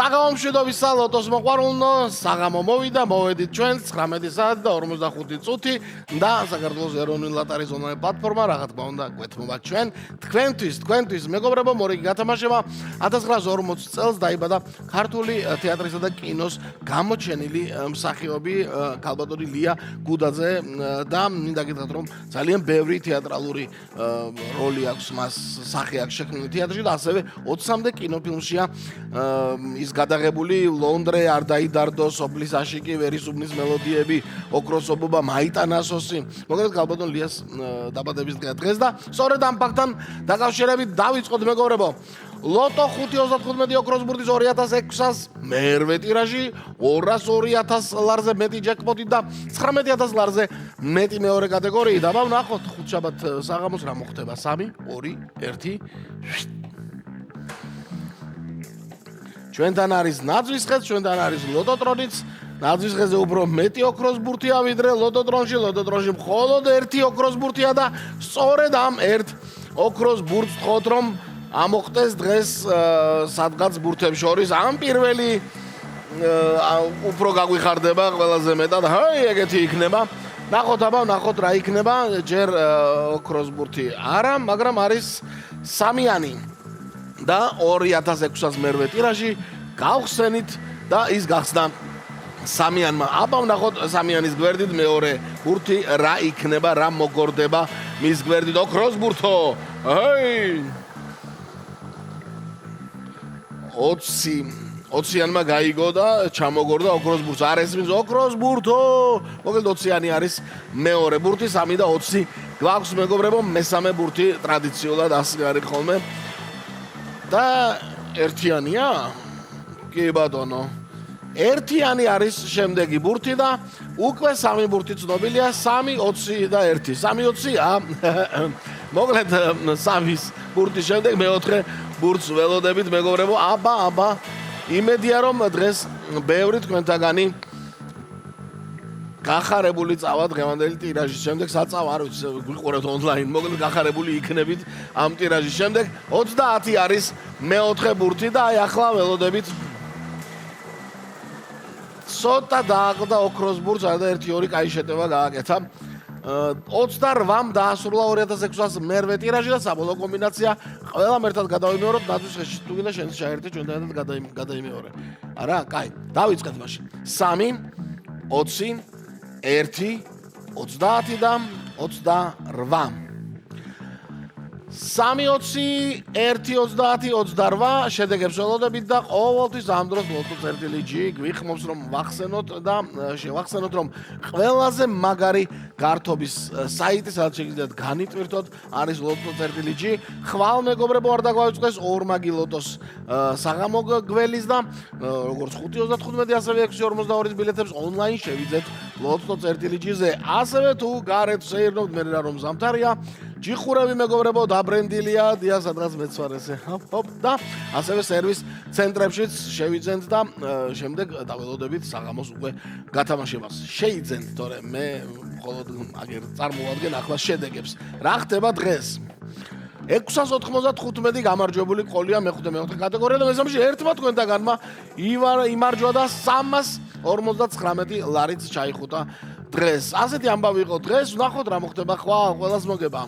საღამო მშვიდობისა ლოტოს მოყვარულნო, საღამო მოვიდა, მოვედით ჩვენ 19 საათი და 45 წუთი და საქართველოს ეროვნული ლატარის ონლაინ პლატფორმა რა თქმა უნდა გვეთმობა ჩვენ თქვენთვის მეგობრებო მორიგი გათამაშება 1940 წელს დაიბადა ქართული თეატრისა და კინოს გამოჩენილი მსახიობი ქალბატონი ლია გუდაძე და მინდა გითხრათ რომ ძალიან ბევრი თეატრალური როლი აქვს მას სახე აქვს შექმნილი თეატრში და ასევე 20-მდე კინოფილმშია ის გადაღებული ლონდრე არ დაიდარდო სოფლის აშიკი ვერისუბნის მელოდიები ოქროს ობობა მაიტანასოსი მოგეთ ქალბატონ ლიას დაბადების დღეს და სწორედ ამ ფაქტთან დაკავშირებით დავიწყოთ მეგობრებო ლოტო 5.35 ოქროს ბურთის 2600 მერვე ტირაჟი 202.000 ლარზე მეტი ჯეკპოტი და 19.000 ლარზე მეტი მეორე კატეგორიით აბა ვნახოთ ხუთშაბათ საღამოს რა მოხდება 3 2 1 ჩვენთან არის ნაძვის ხეც, ჩვენთან არის ლოტოტრონიც. ნაძვის ხეზე უფრო მეტი ოქროს ბურთია ვიდრე ლოტოტრონში. ლოტოტრონში მხოლოდ ერთი ოქროს ბურთია და სწორედ ამ ერთ ოქროს ბურთს ვთხოვთ რომ ამოხდეს დღეს სადღაც ბურთებს შორის ამ პირველი უფრო გაგვიხარდება ყველაზე მეტად. ჰაი, ეგეთი იქნება. ნახოთ აბა, ნახოთ რა იქნება. ჯერ ოქროს ბურთი არა, მაგრამ არის სამიანი. და 2600 მერვე ტირაჟი გავხსენით და ის გახსნა სამიანმა. აბა ვნახოთ სამიანის გვერდით მეორე ბურთი რა იქნება, რა მოგორდება მის გვერდით ოქროს ბურთო. ჰეი! 20-იანმა გაიგო და ჩამოგორდა ოქროს ბურთს. არ ესმის ოქროს ბურთო. მოგეთ 20-იანი არის მეორე ბურთი, 3 და 20 გვაქვს მეგობრებო, მესამე ბურთი ტრადიციულად ასე არის ხოლმე. და ერთიანია? კი ბატონო. ერთიანი არის შემდეგი ბურთი და უკვე სამი ბურთი ცნობილია 3 20 და 1. 3 20-ა. მოკლედ სამის ბურთის შემდეგ მეოთხე ბურთს ველოდებით მეგობრებო. აბა. იმედია რომ დღეს ბევრი თქვენთაგანი გახარებული წავა დღევანდელი ტირაჟის შემდეგ საწავა არ ვიცი გვიყურებთ ონლაინ მოკლედ გახარებული იქნებით ამ ტირაჟის შემდეგ 30 არის მეოთხე ბურთი და აი ახლა ველოდებით ცოტა დააყდა ოქროს ბურთს არა და 1-2 კაი შეტევა გააკეთა 28-მ დაასრულა 2600 მერვე ტირაჟი და საბოლოო კომბინაცია ყველამ ერთად გადავიმეოროთ ნაძვის ხეში თუ გინდა შენც ჩაერთე ჩვენთან ერთად გადაიმეორე არა კაი დავიწყეთ მაშინ 3 20 1 30 და 28 3 20 1 30 28 შედეგებს ველოდებით და ყოველთვის ამ დროს ლოტო წერტილი G გვიხმობს რომ ვახსენოთ და შევახსენოთ რომ ყველაზე მაგარი გართობის საიტი სადაც შეგიძლიათ განიტვირთოთ არის ლოტო წერტილი G ხვალ მეგობრებო არ დაგვაიწყდეს ორმაგი ლოტოს საღამო გველის და როგორც 5.35 ასევე 6.42 ბილეთებს ონლაინ შევიძეთ ლოტო წერტილი G-ზე ასევე თუ გარეთ შეირნობთ მე რა რომ ზამთარია ჯიხურები მეგობრებო დაბრენდილია დია სადღაც მეც ვარ ესე ჰოპ და ასევე სერვის ცენტრებშიც შევიძენთ და შემდეგ დაველოდებით საღამოს უკვე გათამაშებას შეიძენთ თორე მე მხოლოდ აგერ წარმოვადგენ ახლა შედეგებს რა ხდება დღეს 695 გამარჯვებული ყოლია მეხუთე კატეგორია და მესამეში ერთმა თქვენთაგანმა იმარჯვა და 359 ლარიც ჩაიხუტა დღეს ასეთი ამბავი იყო დღეს ვნახოთ რა მოხდება ხვალ ყველას მოგება